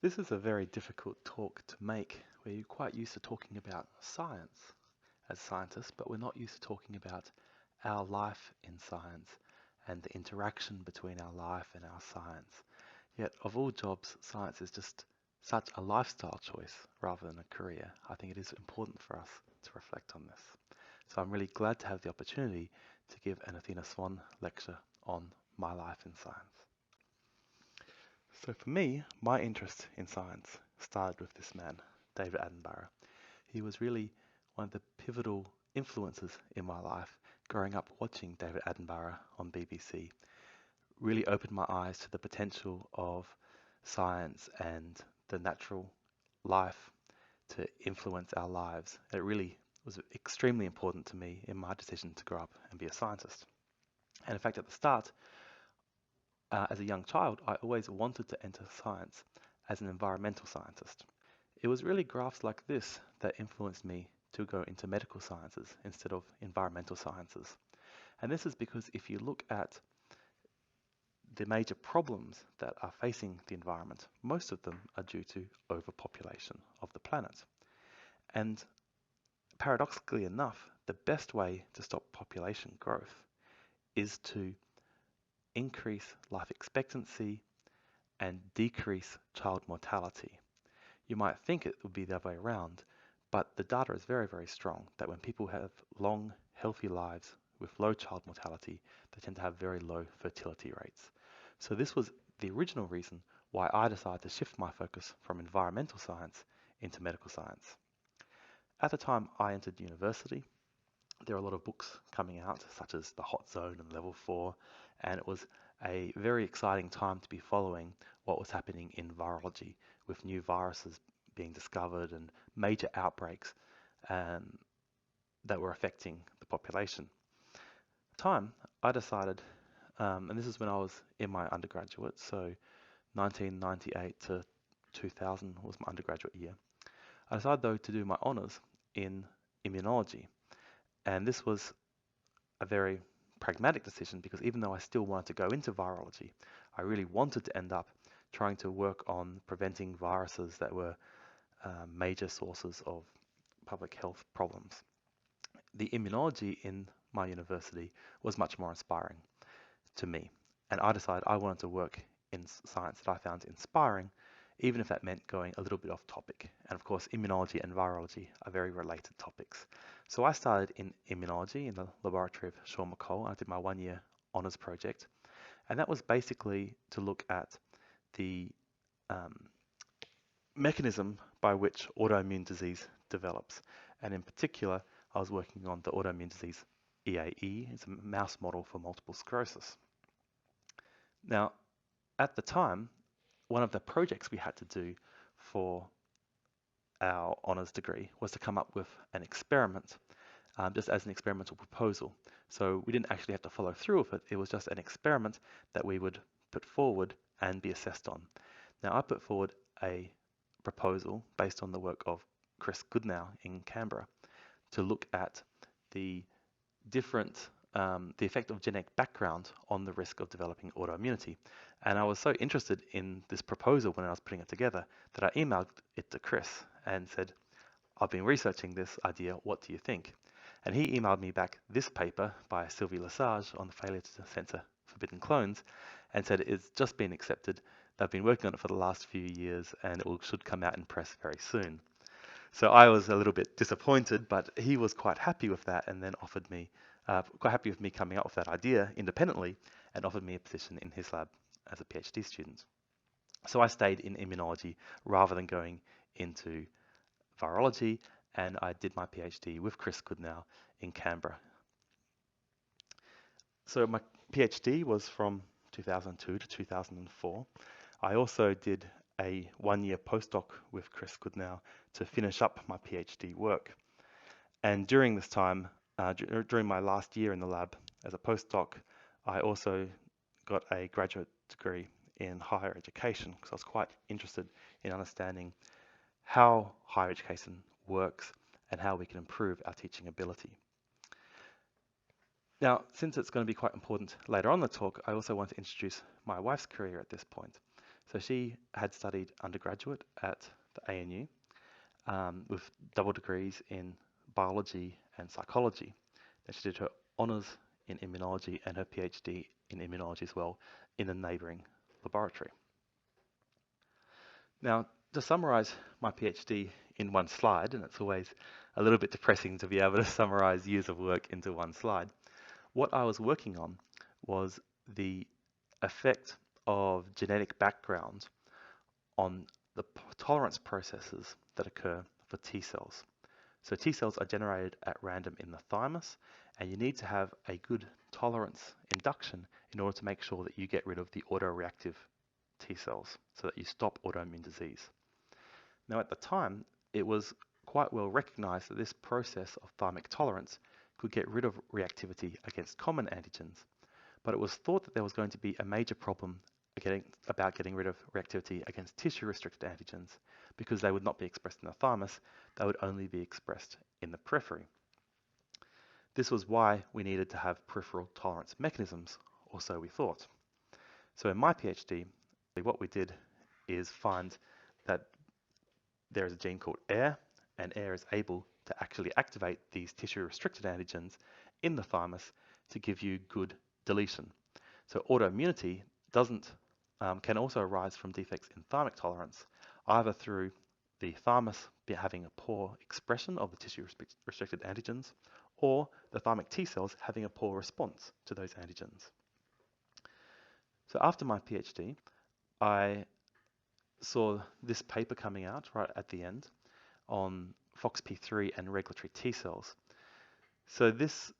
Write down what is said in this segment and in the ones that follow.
This is a very difficult talk to make. We're quite used to talking about science as scientists, but we're not used to talking about our life in science and the interaction between our life and our science. Yet, of all jobs, science is just such a lifestyle choice rather than a career. I think it is important for us to reflect on this. So I'm really glad to have the opportunity to give an Athena Swan lecture on my life in science. So for me, my interest in science started with this man, David Attenborough. He was really one of the pivotal influences in my life. Growing up watching David Attenborough on BBC really opened my eyes to the potential of science and the natural life to influence our lives. It really was extremely important to me in my decision to grow up and be a scientist. And in fact, at the start, as a young child, I always wanted to enter science as an environmental scientist. It was really graphs like this that influenced me to go into medical sciences instead of environmental sciences. And this is because if you look at the major problems that are facing the environment, most of them are due to overpopulation of the planet. And paradoxically enough, the best way to stop population growth is to increase life expectancy and decrease child mortality. You might think it would be the other way around, but the data is very, very strong that when people have long, healthy lives with low child mortality, they tend to have very low fertility rates. So this was the original reason why I decided to shift my focus from environmental science into medical science. At the time I entered university, there were a lot of books coming out, such as The Hot Zone and Level 4, and it was a very exciting time to be following what was happening in virology, with new viruses being discovered and major outbreaks um, that were affecting the population. At the time, I decided, and this is when I was in my undergraduate, so 1998 to 2000 was my undergraduate year. I decided though to do my honours in immunology, and this was a very pragmatic decision because even though I still wanted to go into virology, I really wanted to end up trying to work on preventing viruses that were major sources of public health problems. The immunology in my university was much more inspiring to me, and I decided I wanted to work in science that I found inspiring, even if that meant going a little bit off topic. And of course, immunology and virology are very related topics. So I started in immunology in the laboratory of Sean McColl. I did my 1 year honours project, and that was basically to look at the um, mechanism by which autoimmune disease develops. And in particular, I was working on the autoimmune disease EAE. It's a mouse model for multiple sclerosis. Now, at the time, one of the projects we had to do for our honours degree was to come up with an experiment, just as an experimental proposal. So we didn't actually have to follow through with it. It was just an experiment that we would put forward and be assessed on. Now, I put forward a proposal based on the work of Chris Goodnow in Canberra to look at the different the effect of genetic background on the risk of developing autoimmunity. And I was so interested in this proposal when I was putting it together that I emailed it to Chris and said, I've been researching this idea, what do you think? And he emailed me back this paper by Sylvie Lesage on the failure to censor forbidden clones and said it's just been accepted. They've been working on it for the last few years and should come out in press very soon. So I was a little bit disappointed, but he was quite happy with that and then offered me, quite happy with me coming up with that idea independently and offered me a position in his lab as a PhD student. So I stayed in immunology rather than going into virology, and I did my PhD with Chris Goodnow in Canberra. So my PhD was from 2002 to 2004. I also did a 1 year postdoc with Chris Goodnow to finish up my PhD work. And during this time, during my last year in the lab as a postdoc, I also got a graduate degree in higher education because I was quite interested in understanding how higher education works and how we can improve our teaching ability. Now, since it's going to be quite important later on in the talk, I also want to introduce my wife's career at this point. So she had studied undergraduate at the ANU with double degrees in biology and psychology. And she did her honours in immunology and her PhD in immunology as well in a neighbouring laboratory. Now, to summarise my PhD in one slide, and it's always a little bit depressing to be able to summarise years of work into one slide, what I was working on was the effect of genetic background on the tolerance processes that occur for T cells. So T cells are generated at random in the thymus, and you need to have a good tolerance induction in order to make sure that you get rid of the autoreactive T cells so that you stop autoimmune disease. Now at the time, it was quite well recognized that this process of thymic tolerance could get rid of reactivity against common antigens, but it was thought that there was going to be a major problem about getting rid of reactivity against tissue-restricted antigens because they would not be expressed in the thymus, they would only be expressed in the periphery. This was why we needed to have peripheral tolerance mechanisms, or so we thought. So in my PhD, what we did is find that there is a gene called AIR, and AIR is able to actually activate these tissue-restricted antigens in the thymus to give you good deletion. So autoimmunity can also arise from defects in thymic tolerance, either through the thymus having a poor expression of the tissue-restricted antigens, or the thymic T cells having a poor response to those antigens. So after my PhD, I saw this paper coming out right at the end on FOXP3 and regulatory T cells. So this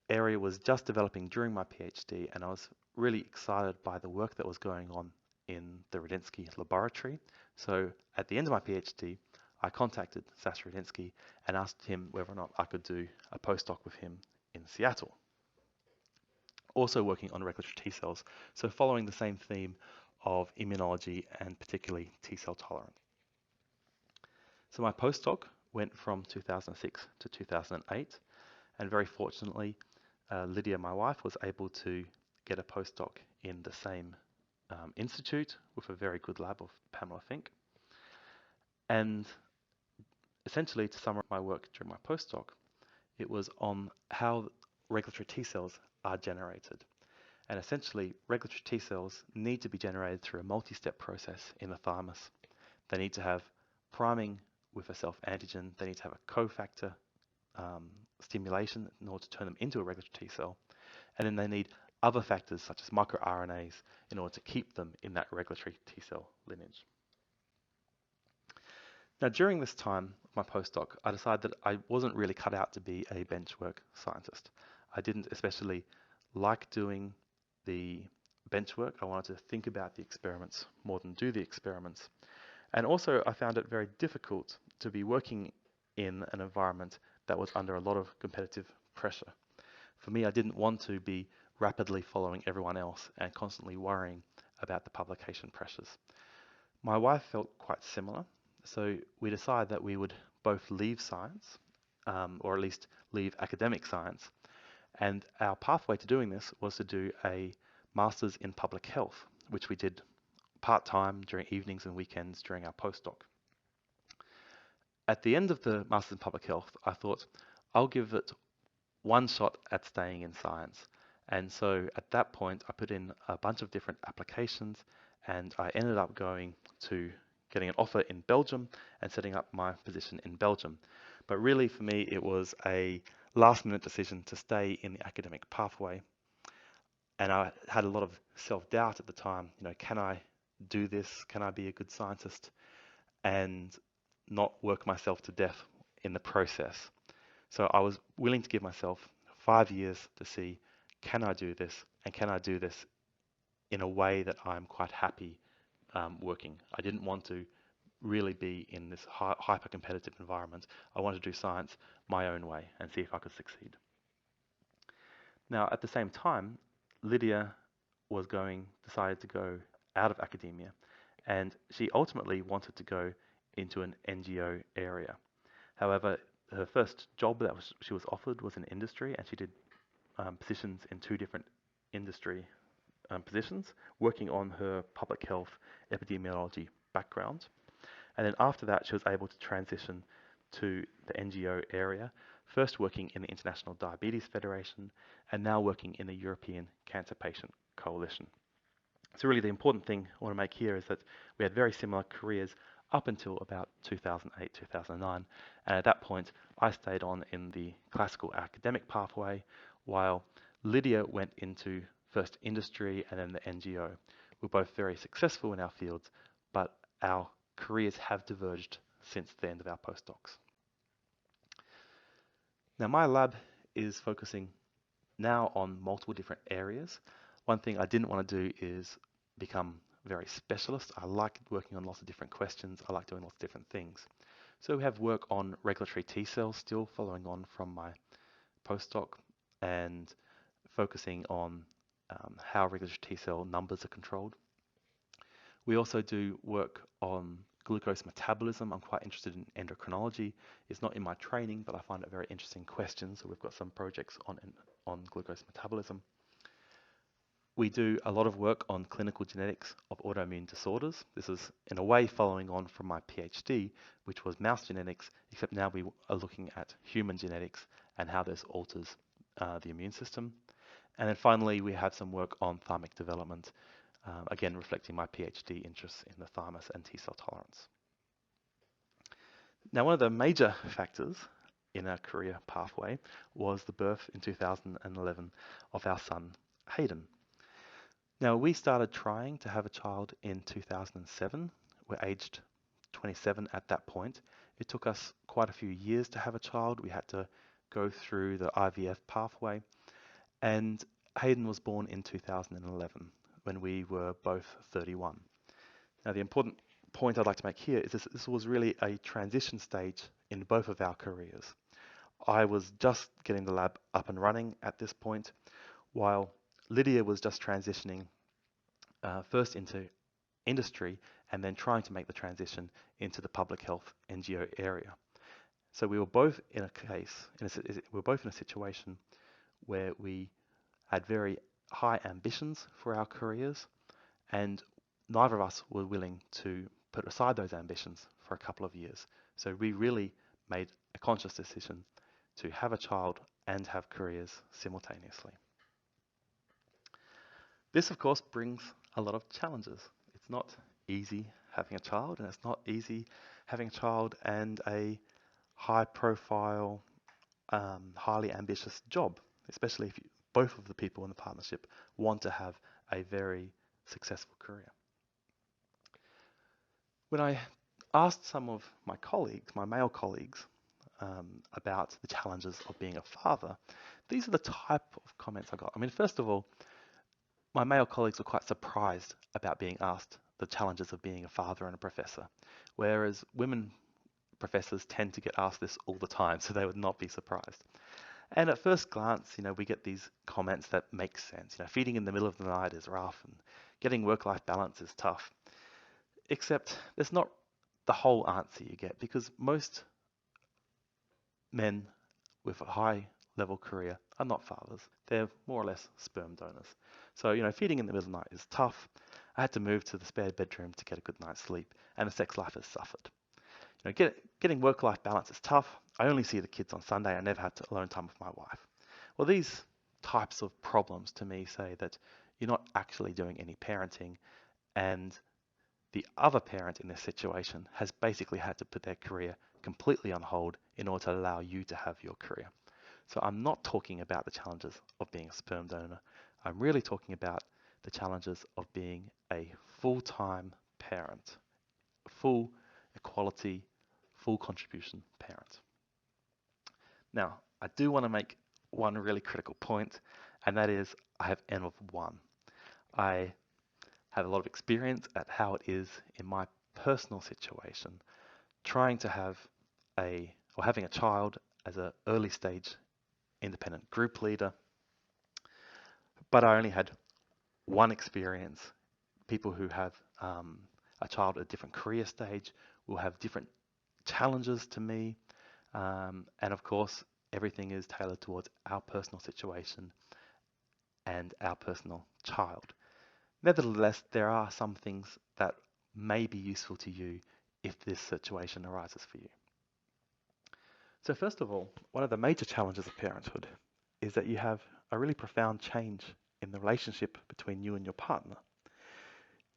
area was just developing during my PhD, and I was really excited by the work that was going on in the Rudensky laboratory. So at the end of my PhD, I contacted Sasha Rudensky and asked him whether or not I could do a postdoc with him in Seattle. Also working on regulatory T cells, so following the same theme of immunology and particularly T cell tolerance. So my postdoc went from 2006 to 2008, and very fortunately, Lydia, my wife, was able to get a postdoc in the same institute with a very good lab of Pamela Fink. And essentially, to summarize my work during my postdoc, it was on how regulatory T cells are generated. And essentially, regulatory T cells need to be generated through a multi-step process in the thymus. They need to have priming with a self-antigen. They need to have a cofactor stimulation in order to turn them into a regulatory T cell. And then they need other factors such as microRNAs in order to keep them in that regulatory T cell lineage. Now, during this time of my postdoc, I decided that I wasn't really cut out to be a benchwork scientist. I didn't especially like doing the bench work. I wanted to think about the experiments more than do the experiments. And also, I found it very difficult to be working in an environment that was under a lot of competitive pressure. For me, I didn't want to be rapidly following everyone else and constantly worrying about the publication pressures. My wife felt quite similar, so we decided that we would both leave science, or at least leave academic science, and our pathway to doing this was to do a Master's in Public Health, which we did part-time during evenings and weekends during our postdoc. At the end of the Master's in Public Health, I thought, I'll give it one shot at staying in science. And so at that point, I put in a bunch of different applications, and I ended up going to getting an offer in Belgium and setting up my position in Belgium. But really, for me, it was a last-minute decision to stay in the academic pathway. And I had a lot of self-doubt at the time. You know, can I do this? Can I be a good scientist? And not work myself to death in the process. So I was willing to give myself 5 years to see, can I do this? And can I do this in a way that I'm quite happy working? I didn't want to really be in this hyper-competitive environment. I wanted to do science my own way and see if I could succeed. Now, at the same time, Lydia decided to go out of academia, and she ultimately wanted to go into an NGO area. However, her first job that she was offered was in industry, and she did positions in 2 different industry positions, working on her public health epidemiology background. And then after that, she was able to transition to the NGO area, first working in the International Diabetes Federation, and now working in the European Cancer Patient Coalition. So really the important thing I want to make here is that we had very similar careers up until about 2008, 2009. And at that point, I stayed on in the classical academic pathway, while Lydia went into first industry and then the NGO. We're both very successful in our fields, but our careers have diverged since the end of our postdocs. Now, my lab is focusing now on multiple different areas. One thing I didn't want to do is become very specialist. I like working on lots of different questions. I like doing lots of different things. So we have work on regulatory T cells still following on from my postdoc and focusing on how regulatory T cell numbers are controlled. We also do work on glucose metabolism. I'm quite interested in endocrinology. It's not in my training, but I find it a very interesting question. So we've got some projects on glucose metabolism. We do a lot of work on clinical genetics of autoimmune disorders. This is in a way following on from my PhD, which was mouse genetics, except now we are looking at human genetics and how this alters the immune system. And then finally, we have some work on thymic development, again reflecting my PhD interests in the thymus and T cell tolerance. Now, one of the major factors in our career pathway was the birth in 2011 of our son, Hayden. Now, we started trying to have a child in 2007. We're aged 27 at that point. It took us quite a few years to have a child. We had to go through the IVF pathway. And Hayden was born in 2011 when we were both 31. Now, the important point I'd like to make here is this was really a transition stage in both of our careers. I was just getting the lab up and running at this point, while Lydia was just transitioning first into industry and then trying to make the transition into the public health NGO area. So we were both in a situation where we had very high ambitions for our careers, and neither of us were willing to put aside those ambitions for a couple of years. So we really made a conscious decision to have a child and have careers simultaneously. This, of course, brings a lot of challenges. It's not easy having a child, and it's not easy having a child and a high-profile, highly ambitious job, especially if both of the people in the partnership want to have a very successful career. When I asked some of my colleagues, my male colleagues, about the challenges of being a father, these are the type of comments I got. I mean, first of all, my male colleagues were quite surprised about being asked the challenges of being a father and a professor, whereas women professors tend to get asked this all the time, so they would not be surprised. And at first glance, we get these comments that make sense. Feeding in the middle of the night is rough, and getting work-life balance is tough. Except there's not the whole answer you get, because most men with a high-level career are not fathers. They're more or less sperm donors. So, feeding in the middle of the night is tough. I had to move to the spare bedroom to get a good night's sleep, and the sex life has suffered. Getting work-life balance is tough. I only see the kids on Sunday. I never had alone time with my wife. Well, these types of problems to me say that you're not actually doing any parenting, and the other parent in this situation has basically had to put their career completely on hold in order to allow you to have your career. So I'm not talking about the challenges of being a sperm donor. I'm really talking about the challenges of being a full-time parent, full equality, full contribution parent. Now, I do want to make one really critical point, and that is I have N of 1. I have a lot of experience at how it is in my personal situation, trying to have having a child as an early stage independent group leader, but I only had one experience. People who have a child at a different career stage will have different challenges to me, and of course everything is tailored towards our personal situation and our personal child. Nevertheless, there are some things that may be useful to you if this situation arises for you. So first of all, one of the major challenges of parenthood is that you have a really profound change in the relationship between you and your partner.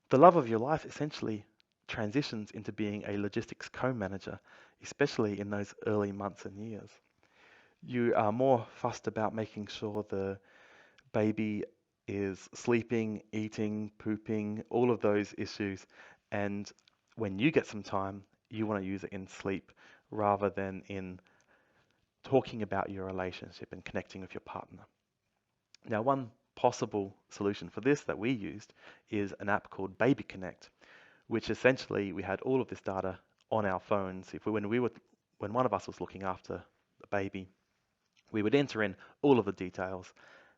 The love of your life essentially transitions into being a logistics co-manager, especially in those early months and years. You are more fussed about making sure the baby is sleeping, eating, pooping, all of those issues. And when you get some time, you want to use it in sleep rather than in talking about your relationship and connecting with your partner. Now, one possible solution for this that we used is an app called Baby Connect, which essentially we had all of this data on our phones. When one of us was looking after the baby, we would enter in all of the details,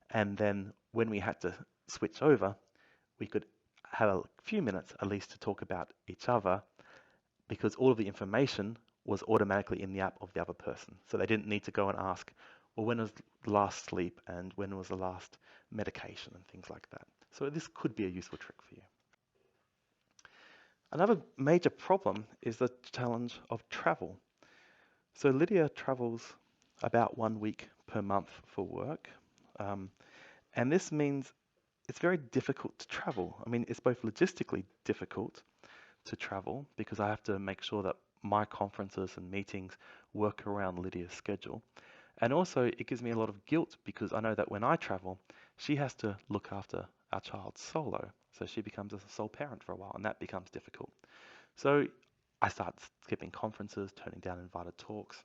and then when we had to switch over, we could have a few minutes at least to talk about each other, because all of the information was automatically in the app of the other person. So they didn't need to go and ask, well, when was the last sleep and when was the last medication and things like that. So this could be a useful trick for you. Another major problem is the challenge of travel. So Lydia travels about 1 week per month for work. And this means it's very difficult to travel. I mean, it's both logistically difficult to travel because I have to make sure that my conferences and meetings work around Lydia's schedule. And also it gives me a lot of guilt because I know that when I travel, she has to look after our child solo. So she becomes a sole parent for a while, and that becomes difficult. So I start skipping conferences, turning down invited talks,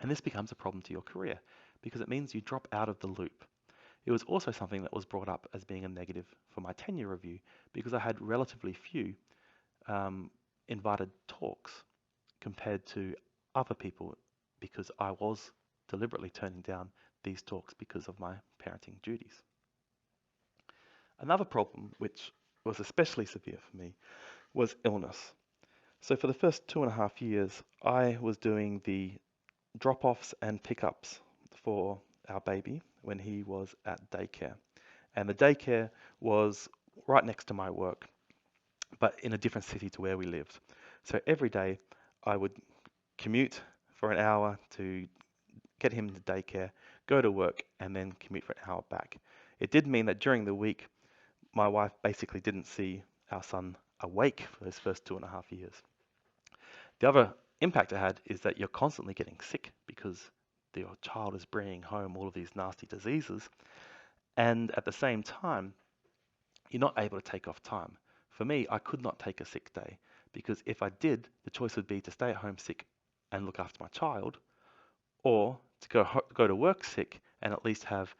and this becomes a problem to your career because it means you drop out of the loop. It was also something that was brought up as being a negative for my tenure review because I had relatively few invited talks compared to other people because I was deliberately turning down these talks because of my parenting duties. Another problem, which was especially severe for me, was illness. So for the first 2.5 years, I was doing the drop-offs and pickups for our baby when he was at daycare. And the daycare was right next to my work, but in a different city to where we lived. So every day I would commute for an hour to get him to daycare, go to work, and then commute for an hour back. It did mean that during the week, my wife basically didn't see our son awake for his first 2.5 years. The other impact it had is that you're constantly getting sick because your child is bringing home all of these nasty diseases. And at the same time, you're not able to take off time. For me, I could not take a sick day because if I did, the choice would be to stay at home sick and look after my child, or to go to work sick and at least have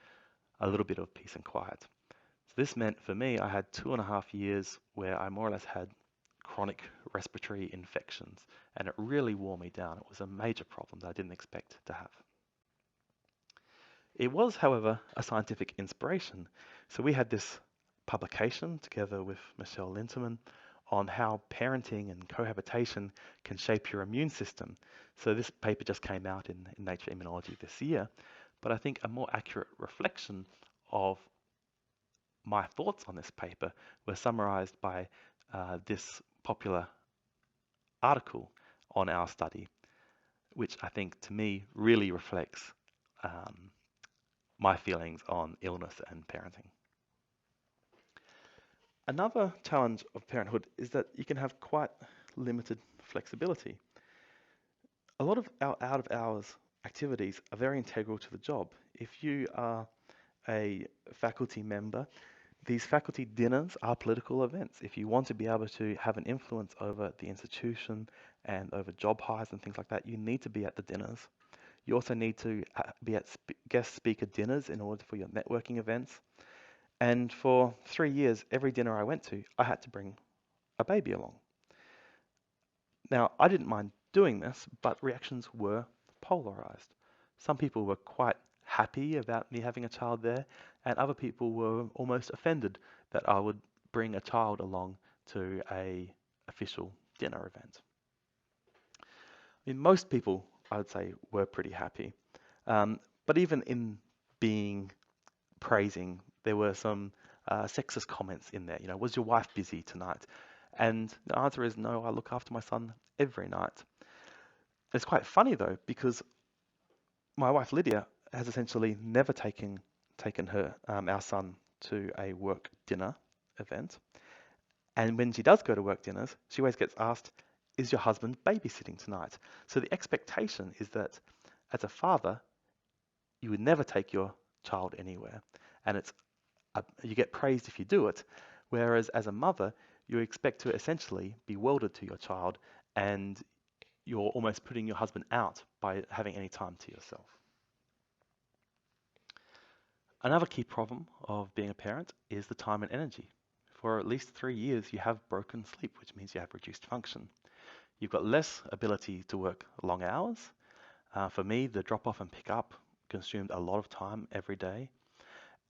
a little bit of peace and quiet. So this meant for me, I had 2.5 years where I more or less had chronic respiratory infections, and it really wore me down. It was a major problem that I didn't expect to have. It was, however, a scientific inspiration. So we had this publication together with Michelle Linterman on how parenting and cohabitation can shape your immune system. So this paper just came out in Nature Immunology this year, but I think a more accurate reflection of my thoughts on this paper were summarized by this popular article on our study, which I think to me really reflects my feelings on illness and parenting. Another challenge of parenthood is that you can have quite limited flexibility. A lot of our out of hours activities are very integral to the job. If you are a faculty member, these faculty dinners are political events. If you want to be able to have an influence over the institution and over job hires and things like that, you need to be at the dinners. You also need to be at guest speaker dinners in order for your networking events. And for 3 years, every dinner I went to, I had to bring a baby along. Now, I didn't mind doing this, but reactions were polarized. Some people were quite happy about me having a child there, and other people were almost offended that I would bring a child along to a official dinner event. I mean, most people, I would say, were pretty happy. But even in being praising, there were some sexist comments in there. Was your wife busy tonight? And the answer is no, I look after my son every night. It's quite funny though, because my wife Lydia has essentially never taken our son to a work dinner event. And when she does go to work dinners, she always gets asked, is your husband babysitting tonight? So the expectation is that as a father, you would never take your child anywhere. And you get praised if you do it. Whereas as a mother, you expect to essentially be welded to your child, and you're almost putting your husband out by having any time to yourself. Another key problem of being a parent is the time and energy. For at least 3 years, you have broken sleep, which means you have reduced function. You've got less ability to work long hours. For me, the drop off and pick up consumed a lot of time every day.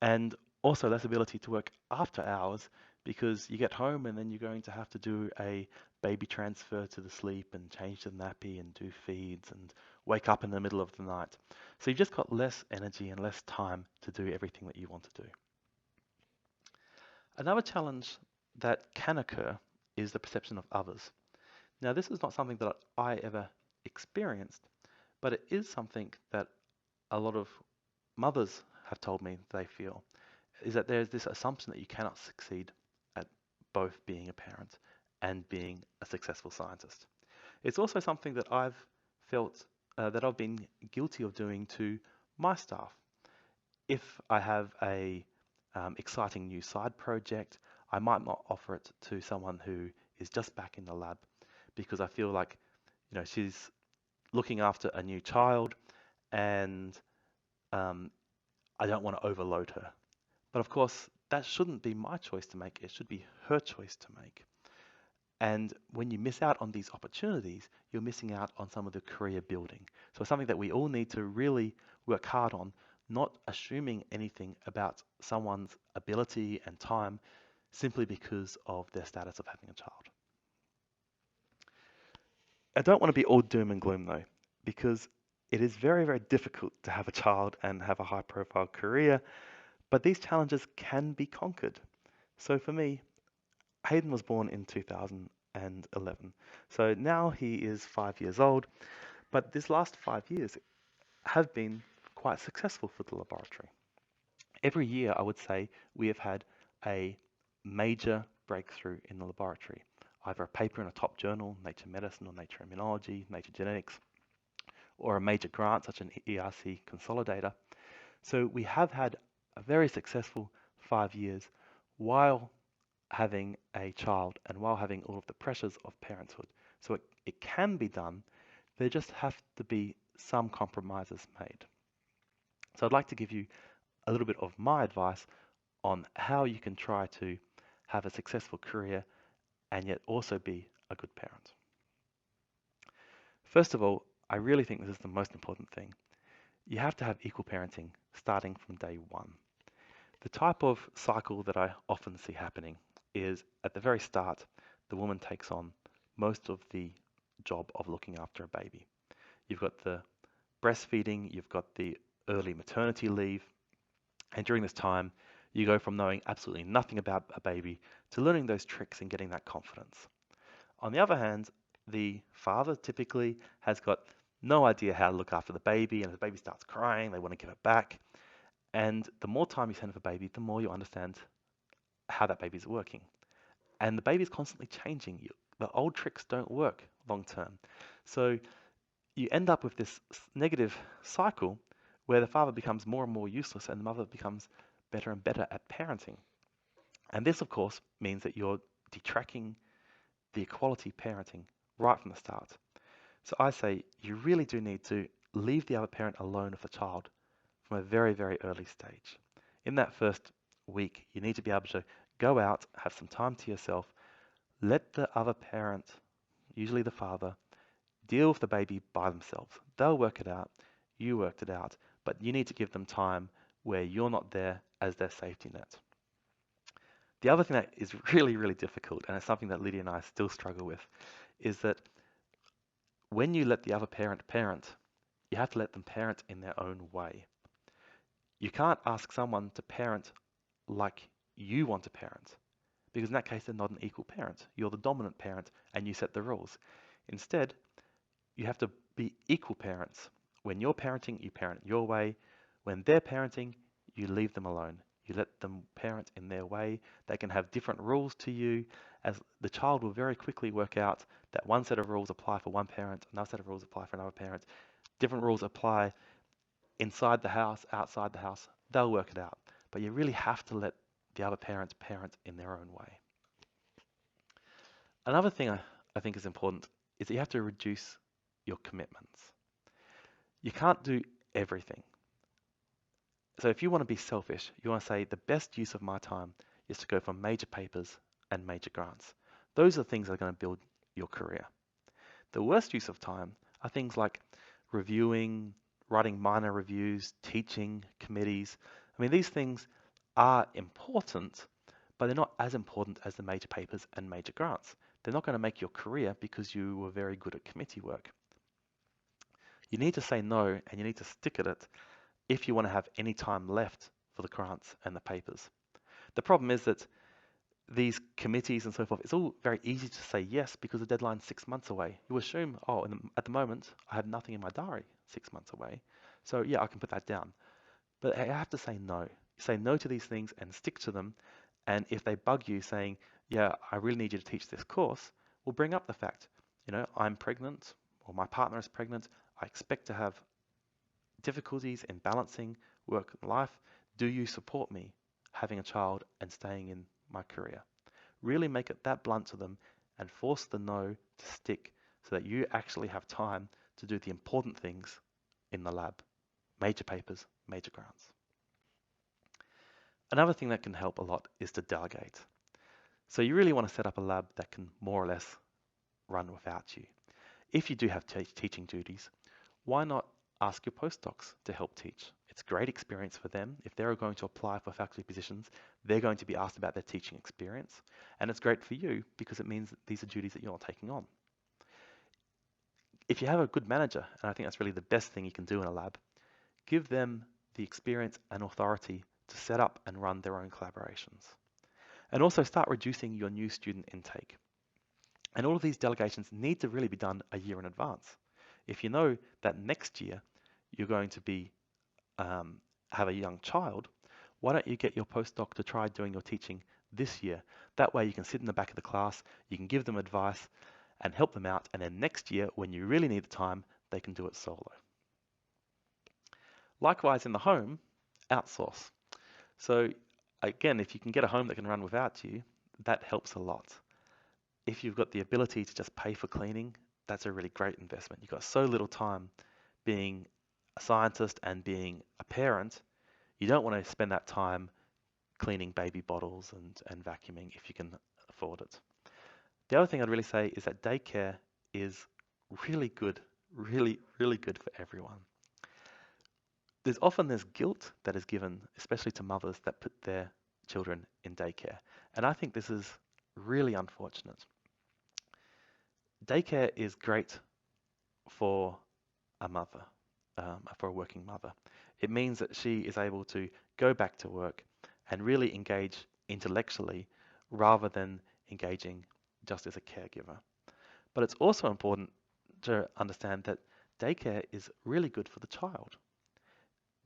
And also less ability to work after hours, because you get home and then you're going to have to do a baby transfer to the sleep and change the nappy and do feeds and wake up in the middle of the night. So you've just got less energy and less time to do everything that you want to do. Another challenge that can occur is the perception of others. Now, this is not something that I ever experienced, but it is something that a lot of mothers have told me they feel, is that there's this assumption that you cannot succeed at both being a parent and being a successful scientist. It's also something that I've felt that I've been guilty of doing to my staff. If I have a exciting new side project, I might not offer it to someone who is just back in the lab, because I feel like, she's looking after a new child, and I don't want to overload her. But of course, that shouldn't be my choice to make. It should be her choice to make. And when you miss out on these opportunities, you're missing out on some of the career building. So it's something that we all need to really work hard on, not assuming anything about someone's ability and time simply because of their status of having a child. I don't want to be all doom and gloom though, because it is very, very difficult to have a child and have a high profile career, but these challenges can be conquered. So for me, Hayden was born in 2011. So now he is 5 years old, but this last 5 years have been quite successful for the laboratory. Every year, I would say, we have had a major breakthrough in the laboratory, either a paper in a top journal, Nature Medicine or Nature Immunology, Nature Genetics, or a major grant such as an ERC consolidator. So we have had a very successful 5 years while having a child and while having all of the pressures of parenthood. So it can be done. There just have to be some compromises made. So I'd like to give you a little bit of my advice on how you can try to have a successful career and yet also be a good parent. First of all, I really think this is the most important thing. You have to have equal parenting starting from day one. The type of cycle that I often see happening is at the very start, the woman takes on most of the job of looking after a baby. You've got the breastfeeding, you've got the early maternity leave, and during this time, you go from knowing absolutely nothing about a baby to learning those tricks and getting that confidence. On the other hand, the father typically has got no idea how to look after the baby, and if the baby starts crying, they want to give it back. And the more time you spend with a baby, the more you understand how that baby is working. And the baby is constantly changing. The old tricks don't work long term. So you end up with this negative cycle where the father becomes more and more useless and the mother becomes better and better at parenting. And this, of course, means that you're detracting the equality parenting right from the start. So I say you really do need to leave the other parent alone with the child from a very, very early stage. In that first week, you need to be able to go out, have some time to yourself, let the other parent, usually the father, deal with the baby by themselves. They'll work it out, you worked it out, but you need to give them time where you're not there as their safety net. The other thing that is really, really difficult, and it's something that Lydia and I still struggle with, is that when you let the other parent parent, you have to let them parent in their own way. You can't ask someone to parent like you want to parent. Because in that case, they're not an equal parent. You're the dominant parent and you set the rules. Instead, you have to be equal parents. When you're parenting, you parent your way. When they're parenting, you leave them alone. You let them parent in their way. They can have different rules to you, as the child will very quickly work out that one set of rules apply for one parent, another set of rules apply for another parent. Different rules apply inside the house, outside the house. They'll work it out. But you really have to let the other parents parent in their own way. Another thing I think is important is that you have to reduce your commitments. You can't do everything. So if you want to be selfish, you want to say the best use of my time is to go for major papers and major grants. Those are things that are going to build your career. The worst use of time are things like reviewing, writing minor reviews, teaching, committees. I mean, these things are important, but they're not as important as the major papers and major grants. They're not going to make your career because you were very good at committee work. You need to say no, and you need to stick at it if you want to have any time left for the grants and the papers. The problem is that these committees and so forth, it's all very easy to say yes because the deadline's 6 months away. You assume, oh, at the moment, I have nothing in my diary 6 months away. So yeah, I can put that down. But I have to say no. Say no to these things and stick to them. And if they bug you saying, yeah, I really need you to teach this course, we'll bring up the fact, I'm pregnant or my partner is pregnant. I expect to have difficulties in balancing work and life. Do you support me having a child and staying in my career? Really make it that blunt to them and force the no to stick so that you actually have time to do the important things in the lab. Major papers, major grants. Another thing that can help a lot is to delegate. So you really want to set up a lab that can more or less run without you. If you do have teaching duties, why not ask your postdocs to help teach? It's great experience for them. If they're going to apply for faculty positions, they're going to be asked about their teaching experience. And it's great for you because it means that these are duties that you're not taking on. If you have a good manager, and I think that's really the best thing you can do in a lab, give them the experience and authority to set up and run their own collaborations. And also start reducing your new student intake. And all of these delegations need to really be done a year in advance. If you know that next year you're going to be have a young child, why don't you get your postdoc to try doing your teaching this year? That way you can sit in the back of the class, you can give them advice and help them out, and then next year when you really need the time, they can do it solo. Likewise in the home, outsource. So again, if you can get a home that can run without you, that helps a lot. If you've got the ability to just pay for cleaning, that's a really great investment. You've got so little time being a scientist and being a parent, you don't want to spend that time cleaning baby bottles and vacuuming if you can afford it. The other thing I'd really say is that daycare is really good, really, really good for everyone. There's guilt that is given, especially to mothers that put their children in daycare. And I think this is really unfortunate. Daycare is great for a mother, for a working mother. It means that she is able to go back to work and really engage intellectually rather than engaging just as a caregiver. But it's also important to understand that daycare is really good for the child.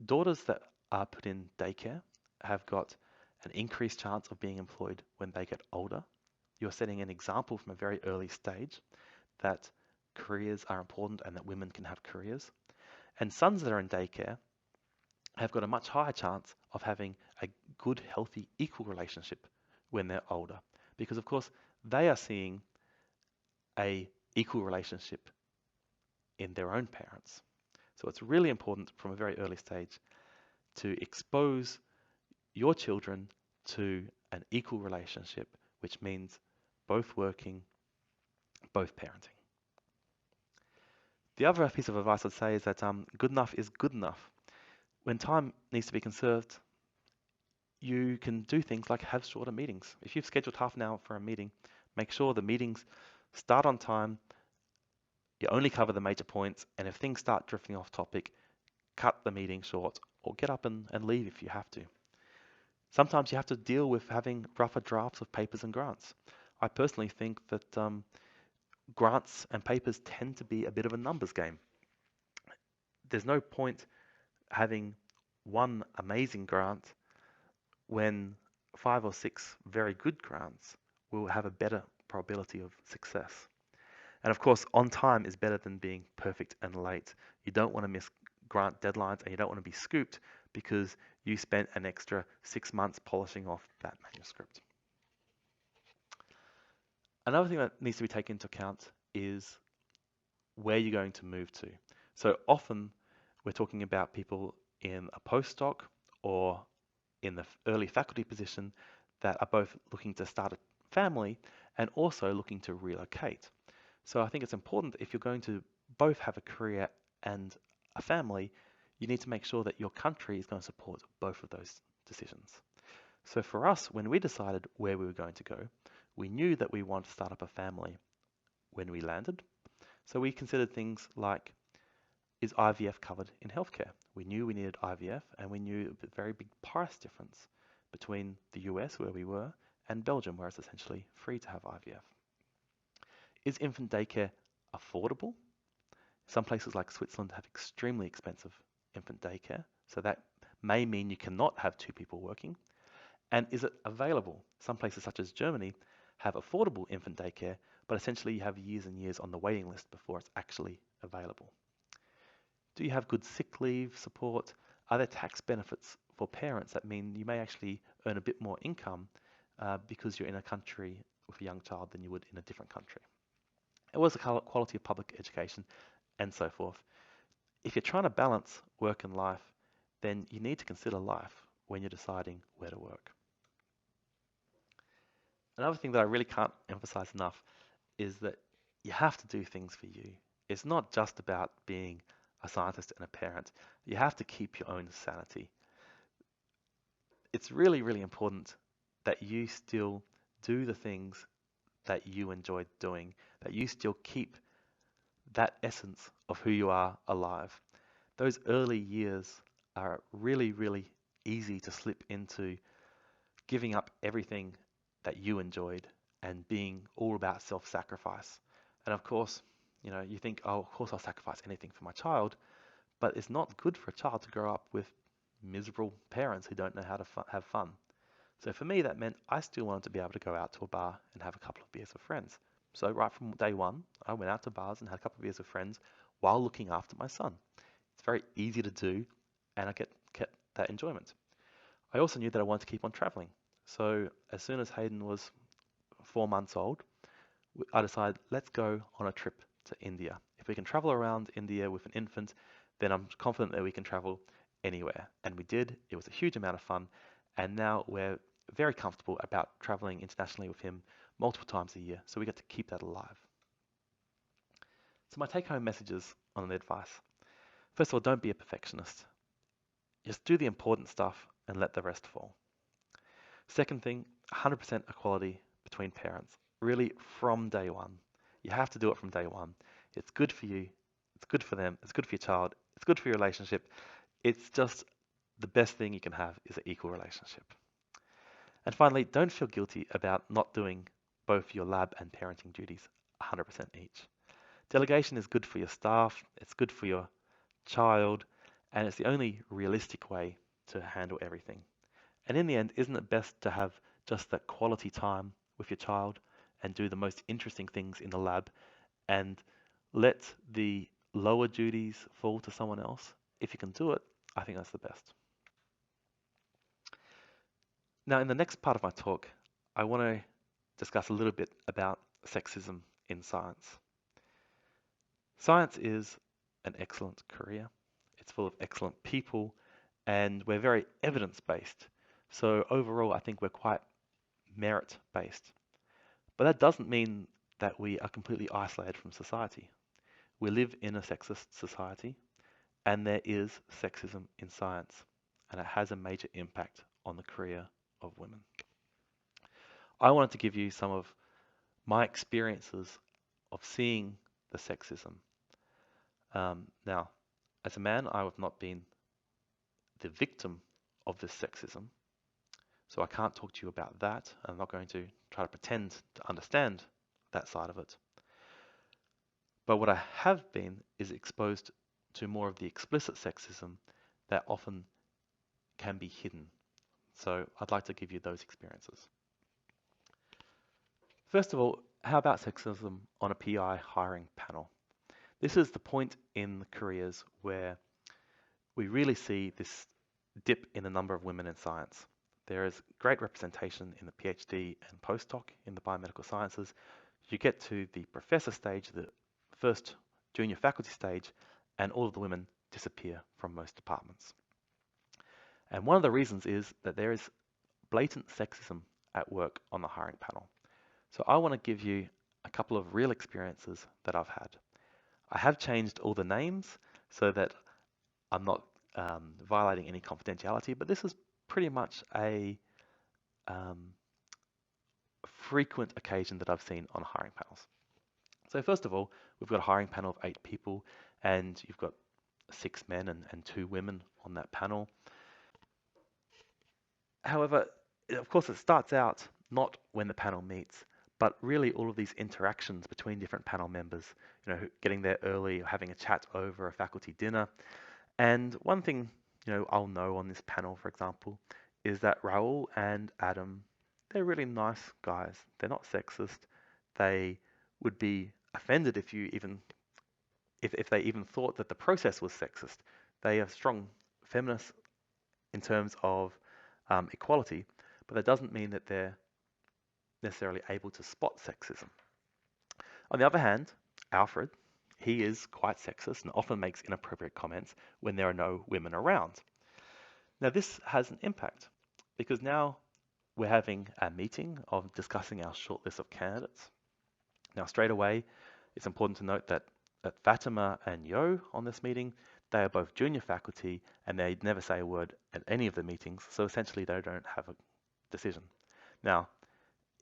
Daughters that are put in daycare have got an increased chance of being employed when they get older. You're setting an example from a very early stage that careers are important and that women can have careers. And sons that are in daycare have got a much higher chance of having a good, healthy, equal relationship when they're older. Because of course, they are seeing a equal relationship in their own parents. So it's really important from a very early stage to expose your children to an equal relationship, which means both working, both parenting. The other piece of advice I'd say is that good enough is good enough. When time needs to be conserved, you can do things like have shorter meetings. If you've scheduled half an hour for a meeting, make sure the meetings start on time, you only cover the major points, and if things start drifting off topic, cut the meeting short or get up and leave if you have to. Sometimes you have to deal with having rougher drafts of papers and grants. I personally think that grants and papers tend to be a bit of a numbers game. There's no point having one amazing grant when 5 or 6 very good grants will have a better probability of success. And of course, on time is better than being perfect and late. You don't want to miss grant deadlines and you don't want to be scooped because you spent an extra 6 months polishing off that manuscript. Another thing that needs to be taken into account is where you're going to move to. So often we're talking about people in a postdoc or in the early faculty position that are both looking to start a family and also looking to relocate. So I think it's important that if you're going to both have a career and a family, you need to make sure that your country is going to support both of those decisions. So for us, when we decided where we were going to go, we knew that we wanted to start up a family when we landed. So we considered things like, is IVF covered in healthcare? We knew we needed IVF, and we knew a very big price difference between the US, where we were, and Belgium, where it's essentially free to have IVF. Is infant daycare affordable? Some places like Switzerland have extremely expensive infant daycare, so that may mean you cannot have 2 people working. And is it available? Some places such as Germany have affordable infant daycare, but essentially you have years and years on the waiting list before it's actually available. Do you have good sick leave support? Are there tax benefits for parents that mean you may actually earn a bit more income because you're in a country with a young child than you would in a different country? It was the quality of public education and so forth. If you're trying to balance work and life, then you need to consider life when you're deciding where to work. Another thing that I really can't emphasize enough is that you have to do things for you. It's not just about being a scientist and a parent. You have to keep your own sanity. It's really, really important that you still do the things that you enjoy doing, that you still keep that essence of who you are alive. Those early years are really, really easy to slip into giving up everything that you enjoyed and being all about self-sacrifice. And of course, you think, oh, of course I'll sacrifice anything for my child, but it's not good for a child to grow up with miserable parents who don't know how to have fun. So for me, that meant I still wanted to be able to go out to a bar and have a couple of beers with friends. So right from day one, I went out to bars and had a couple of beers with friends while looking after my son. It's very easy to do, and I kept that enjoyment. I also knew that I wanted to keep on traveling. So as soon as Hayden was 4 months old, I decided, let's go on a trip to India. If we can travel around India with an infant, then I'm confident that we can travel anywhere. And we did. It was a huge amount of fun. And now we're very comfortable about traveling internationally with him multiple times a year. So we get to keep that alive. So my take-home messages on the advice. First of all, don't be a perfectionist. Just do the important stuff and let the rest fall. Second thing, 100% equality between parents. Really from day one. You have to do it from day one. It's good for you. It's good for them. It's good for your child. It's good for your relationship. It's just the best thing you can have is an equal relationship. And finally, don't feel guilty about not doing both your lab and parenting duties 100% each. Delegation is good for your staff. It's good for your child. And it's the only realistic way to handle everything. And in the end, isn't it best to have just that quality time with your child and do the most interesting things in the lab and let the lower duties fall to someone else? If you can do it, I think that's the best. Now, in the next part of my talk, I want to discuss a little bit about sexism in science. Science is an excellent career. It's full of excellent people, and we're very evidence-based. So overall, I think we're quite merit-based. But that doesn't mean that we are completely isolated from society. We live in a sexist society, and there is sexism in science, and it has a major impact on the career of women. I wanted to give you some of my experiences of seeing the sexism. Now, as a man, I have not been the victim of this sexism, So I can't talk to you about that. I'm not going to try to pretend to understand that side of it. But what I have been is exposed to more of the explicit sexism that often can be hidden. So I'd like to give you those experiences. First of all, how about sexism on a PI hiring panel? This is the point in careers where we really see this dip in the number of women in science. There is great representation in the PhD and postdoc in the biomedical sciences. You get to the professor stage, the first junior faculty stage, and all of the women disappear from most departments. And one of the reasons is that there is blatant sexism at work on the hiring panel. So I want to give you a couple of real experiences that I've had. I have changed all the names so that I'm not violating any confidentiality, but this is pretty much a frequent occasion that I've seen on hiring panels. So first of all, we've got a hiring panel of 8 people, and you've got 6 men and 2 women on that panel. However, of course, it starts out not when the panel meets, but really all of these interactions between different panel members, getting there early, or having a chat over a faculty dinner. And one thing, I'll know on this panel, for example, is that Raoul and Adam, they're really nice guys. They're not sexist. They would be offended if they even thought that the process was sexist. They are strong feminists in terms of equality, but that doesn't mean that they're necessarily able to spot sexism. On the other hand, Alfred, he is quite sexist and often makes inappropriate comments when there are no women around. Now, this has an impact because now we're having a meeting of discussing our shortlist of candidates. Now, straight away, it's important to note that Fatima and Yo on this meeting, they are both junior faculty and they never say a word at any of the meetings, so essentially they don't have a decision. Now,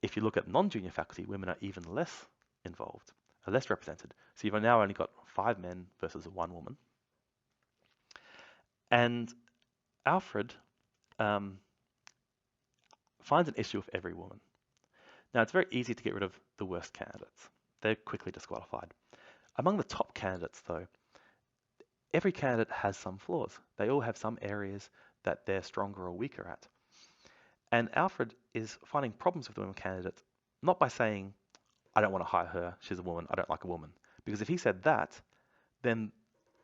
if you look at non-junior faculty, women are even less involved, are less represented. So you've now only got 5 men versus 1 woman. And Alfred finds an issue with every woman. Now, it's very easy to get rid of the worst candidates. They're quickly disqualified. Among the top candidates, though, every candidate has some flaws. They all have some areas that they're stronger or weaker at. And Alfred is finding problems with the women candidates, not by saying, I don't want to hire her, she's a woman, I don't like a woman. Because if he said that, then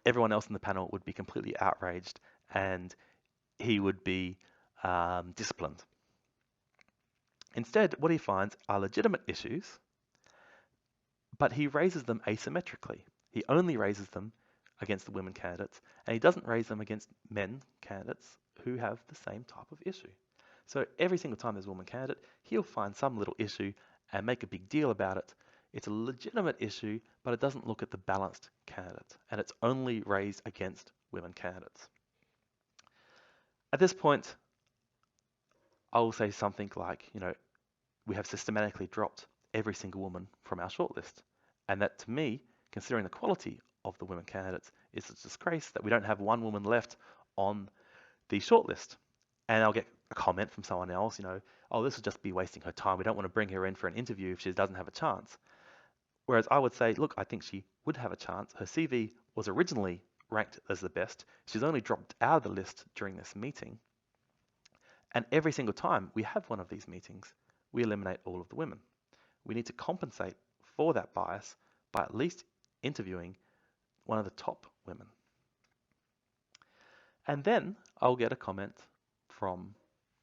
everyone else in the panel would be completely outraged and he would be disciplined. Instead, what he finds are legitimate issues, but he raises them asymmetrically. He only raises them against the women candidates, and he doesn't raise them against men candidates who have the same type of issue. So every single time there's a woman candidate, he'll find some little issue and make a big deal about it. It's a legitimate issue, but it doesn't look at the balanced candidate, and it's only raised against women candidates. At this point, I will say something like, we have systematically dropped every single woman from our shortlist. And that, to me, considering the quality of the women candidates, is a disgrace that we don't have 1 woman left on the shortlist. And I'll get a comment from someone else, oh, this would just be wasting her time. We don't want to bring her in for an interview if she doesn't have a chance. Whereas I would say, look, I think she would have a chance. Her CV was originally ranked as the best. She's only dropped out of the list during this meeting. And every single time we have one of these meetings, we eliminate all of the women. We need to compensate for that bias by at least interviewing one of the top women. And then I'll get a comment from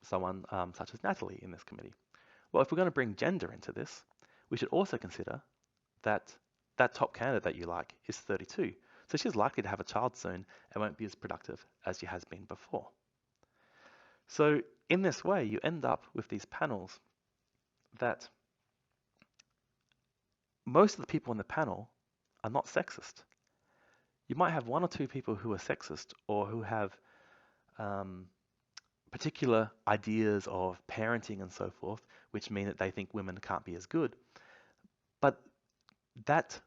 someone such as Natalie in this committee. Well, if we're going to bring gender into this, we should also consider that that top candidate that you like is 32. So she's likely to have a child soon and won't be as productive as she has been before. So in this way, you end up with these panels that most of the people on the panel are not sexist. You might have 1 or 2 people who are sexist or who have particular ideas of parenting and so forth, which mean that they think women can't be as good. But that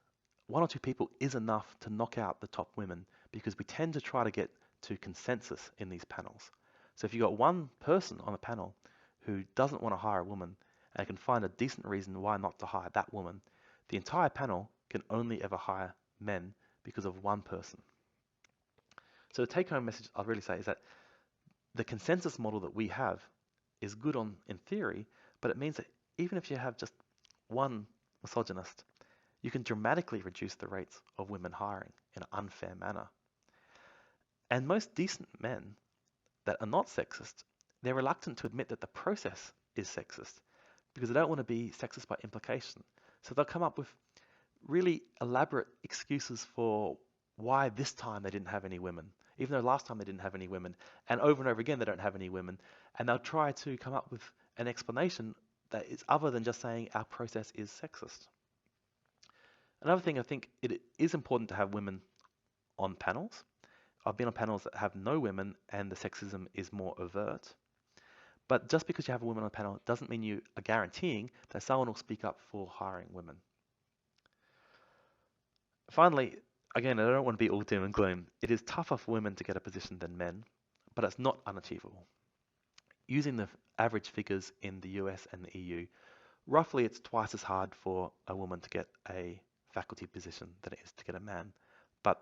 1 or 2 people is enough to knock out the top women because we tend to try to get to consensus in these panels. So if you've got 1 person on a panel who doesn't want to hire a woman and can find a decent reason why not to hire that woman, the entire panel can only ever hire men because of one person. So the take-home message I'd really say is that the consensus model that we have is good in theory, but it means that even if you have just one misogynist, you can dramatically reduce the rates of women hiring in an unfair manner. And most decent men that are not sexist, they're reluctant to admit that the process is sexist because they don't want to be sexist by implication. So they'll come up with really elaborate excuses for why this time they didn't have any women, even though last time they didn't have any women, and over again they don't have any women, and they'll try to come up with an explanation that is other than just saying our process is sexist. Another thing, I think it is important to have women on panels. I've been on panels that have no women and the sexism is more overt. But just because you have a woman on a panel doesn't mean you are guaranteeing that someone will speak up for hiring women. Finally, again, I don't want to be all doom and gloom. It is tougher for women to get a position than men, but it's not unachievable. Using the average figures in the US and the EU, roughly it's twice as hard for a woman to get a faculty position than it is to get a man. But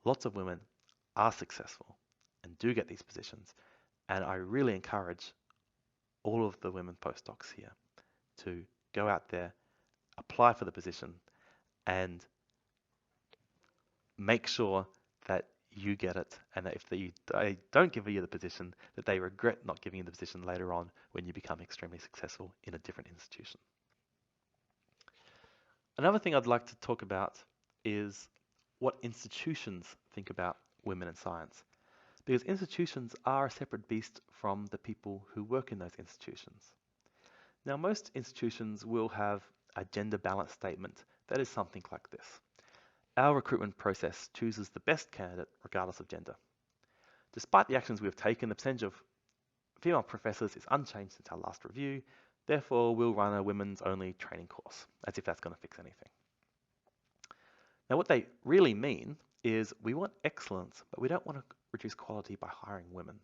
lots of women are successful and do get these positions. And I really encourage all of the women postdocs here to go out there, apply for the position, and make sure that you get it, and that if they don't give you the position, that they regret not giving you the position later on when you become extremely successful in a different institution. Another thing I'd like to talk about is what institutions think about women in science. Because institutions are a separate beast from the people who work in those institutions. Now, most institutions will have a gender balance statement that is something like this. Our recruitment process chooses the best candidate regardless of gender. Despite the actions we have taken, the percentage of female professors is unchanged since our last review. Therefore, we'll run a women's only training course, as if that's going to fix anything. Now, what they really mean is we want excellence, but we don't want to reduce quality by hiring women.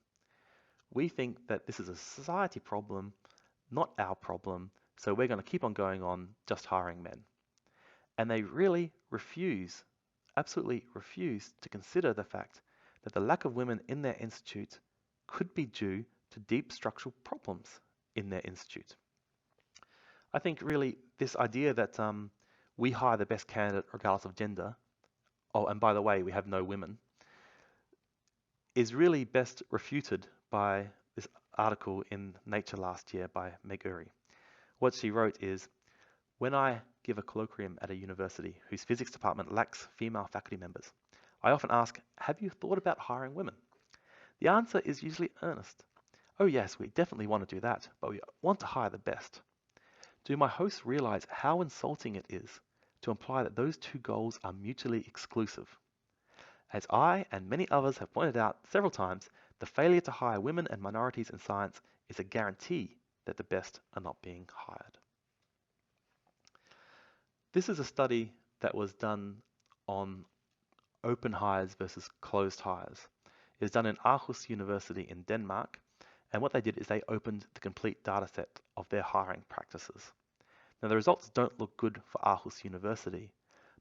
We think that this is a society problem, not our problem, so we're going to keep on going on just hiring men. And they really refuse, absolutely refuse, to consider the fact that the lack of women in their institute could be due to deep structural problems in their institute. I think really this idea that we hire the best candidate regardless of gender, oh, and by the way, we have no women, is really best refuted by this article in Nature last year by Meg Urry. What she wrote is, when I give a colloquium at a university whose physics department lacks female faculty members, I often ask, have you thought about hiring women? The answer is usually earnest. Oh yes, we definitely want to do that, but we want to hire the best. Do my hosts realize how insulting it is to imply that those two goals are mutually exclusive? As I and many others have pointed out several times, the failure to hire women and minorities in science is a guarantee that the best are not being hired. This is a study that was done on open hires versus closed hires. It was done in Aarhus University in Denmark, and what they did is they opened the complete data set of their hiring practices. Now the results don't look good for Aarhus University,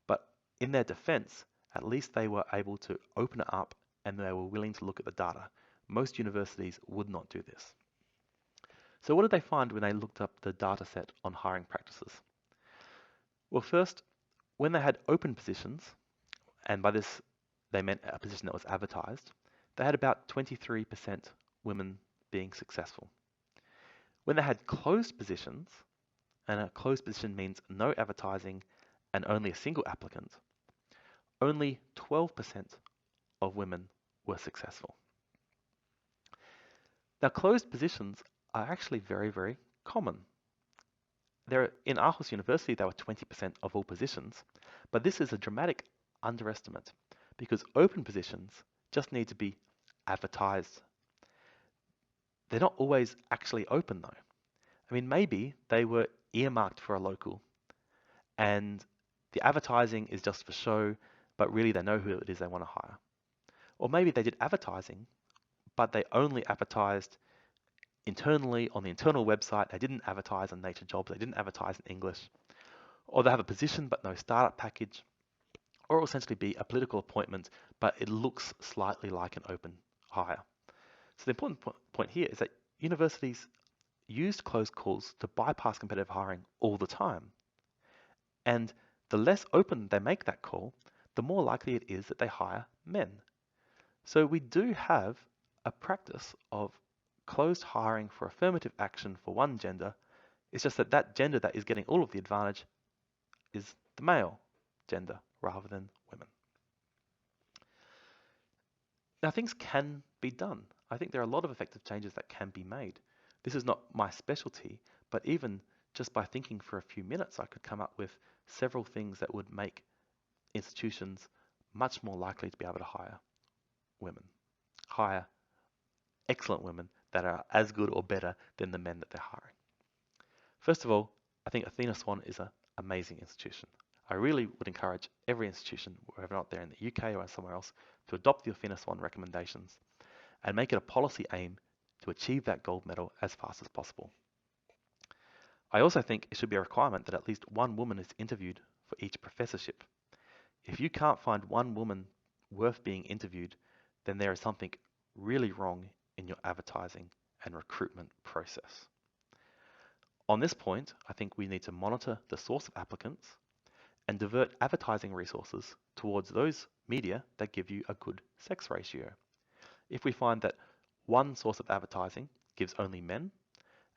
but in their defense, at least they were able to open it up and they were willing to look at the data. Most universities would not do this. So what did they find when they looked up the data set on hiring practices? Well, first, when they had open positions, and by this they meant a position that was advertised, they had about 23% women being successful. When they had closed positions, and a closed position means no advertising and only a single applicant, only 12% of women were successful. Now, closed positions are actually very, very common. In Aarhus University, they were 20% of all positions, but this is a dramatic underestimate because open positions just need to be advertised. They're not always actually open though. I mean, maybe they were earmarked for a local and the advertising is just for show, but really they know who it is they want to hire. Or maybe they did advertising, but they only advertised internally on the internal website, they didn't advertise on Nature Jobs, they didn't advertise in English, or they have a position but no startup package, or it will essentially be a political appointment, but it looks slightly like an open hire. So the important point here is that universities used closed calls to bypass competitive hiring all the time. And the less open they make that call, the more likely it is that they hire men. So we do have a practice of closed hiring for affirmative action for one gender. It's just that that gender that is getting all of the advantage is the male gender rather than women. Now, things can be done. I think there are a lot of effective changes that can be made. This is not my specialty, but even just by thinking for a few minutes, I could come up with several things that would make institutions much more likely to be able to hire women, hire excellent women that are as good or better than the men that they're hiring. First of all, I think Athena Swan is an amazing institution. I really would encourage every institution, whether or not they're in the UK or somewhere else, to adopt the Athena Swan recommendations and make it a policy aim to achieve that gold medal as fast as possible. I also think it should be a requirement that at least one woman is interviewed for each professorship. If you can't find one woman worth being interviewed, then there is something really wrong in your advertising and recruitment process. On this point, I think we need to monitor the source of applicants and divert advertising resources towards those media that give you a good sex ratio. If we find that one source of advertising gives only men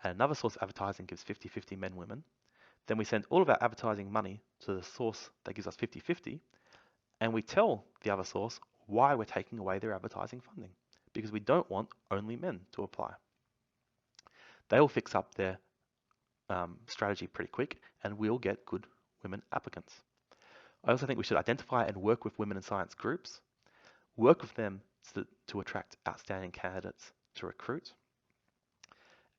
and another source of advertising gives 50-50 men, women, then we send all of our advertising money to the source that gives us 50-50, and we tell the other source why we're taking away their advertising funding, because we don't want only men to apply. They'll fix up their strategy pretty quick, and we'll get good women applicants. I also think we should identify and work with women in science groups, work with them to attract outstanding candidates to recruit.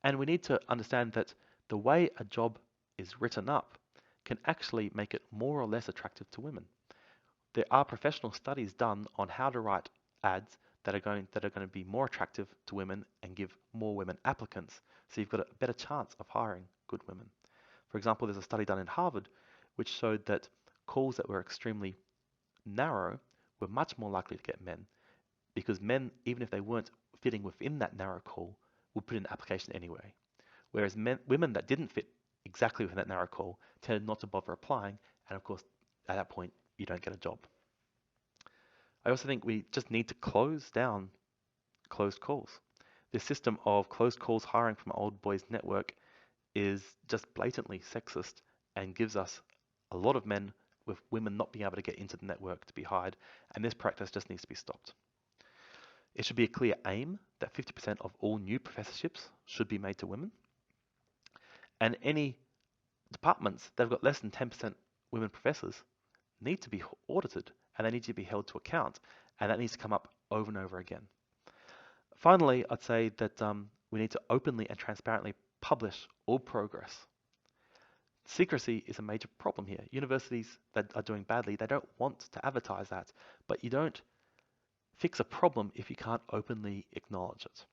And we need to understand that the way a job is written up can actually make it more or less attractive to women. There are professional studies done on how to write ads that are going to be more attractive to women and give more women applicants, so you've got a better chance of hiring good women. For example, there's a study done in Harvard which showed that calls that were extremely narrow were much more likely to get men, because men, even if they weren't fitting within that narrow call, would put in an application anyway. Whereas women that didn't fit exactly within that narrow call tended not to bother applying, and of course, at that point, you don't get a job. I also think we just need to close down closed calls. This system of closed calls hiring from old boys network is just blatantly sexist and gives us a lot of men with women not being able to get into the network to be hired, and this practice just needs to be stopped. It should be a clear aim that 50% of all new professorships should be made to women, and any departments that have got less than 10% women professors need to be audited, and they need to be held to account, and that needs to come up over and over again. Finally, I'd say that we need to openly and transparently publish all progress. Secrecy is a major problem here. Universities that are doing badly, they don't want to advertise that, but you don't fix a problem if you can't openly acknowledge it.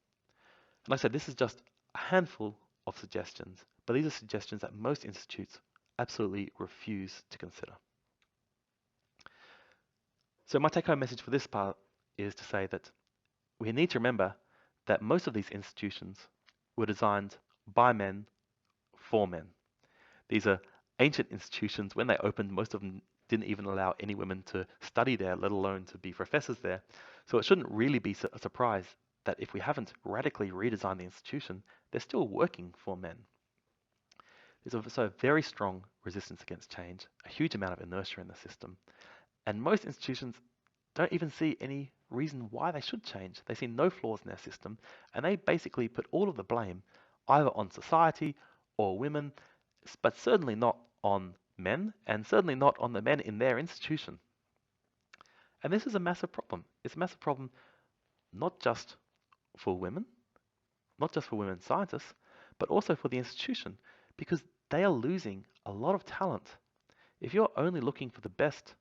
And like I said, this is just a handful of suggestions, but these are suggestions that most institutes absolutely refuse to consider. So my take-home message for this part is to say that we need to remember that most of these institutions were designed by men for men. These are ancient institutions. When they opened, most of them didn't even allow any women to study there, let alone to be professors there. So it shouldn't really be a surprise that if we haven't radically redesigned the institution, they're still working for men. There's also a very strong resistance against change, a huge amount of inertia in the system, and most institutions don't even see any reason why they should change. They see no flaws in their system, and they basically put all of the blame either on society or women, but certainly not on men, and certainly not on the men in their institution. And this is a massive problem. It's a massive problem not just for women, not just for women scientists, but also for the institution, because they are losing a lot of talent. If you're only looking for the best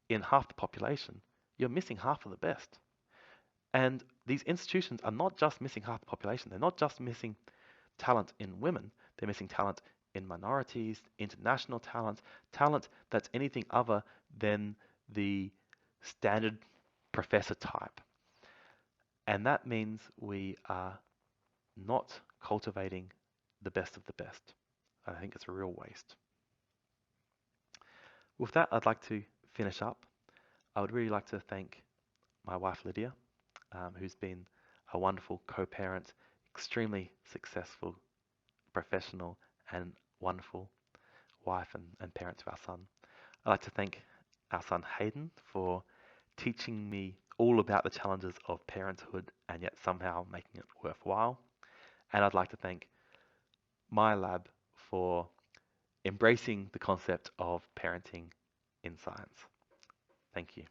in half the population, you're missing half of the best. And these institutions are not just missing half the population. They're not just missing talent in women. They're missing talent in minorities, international talent, talent that's anything other than the standard professor type. And that means we are not cultivating the best of the best. I think it's a real waste. With that, I'd like to finish up. I would really like to thank my wife Lydia, who's been a wonderful co-parent, extremely successful professional, and wonderful wife and parent to our son. I'd like to thank our son Hayden for teaching me all about the challenges of parenthood and yet somehow making it worthwhile. And I'd like to thank my lab for embracing the concept of parenting in science. Thank you.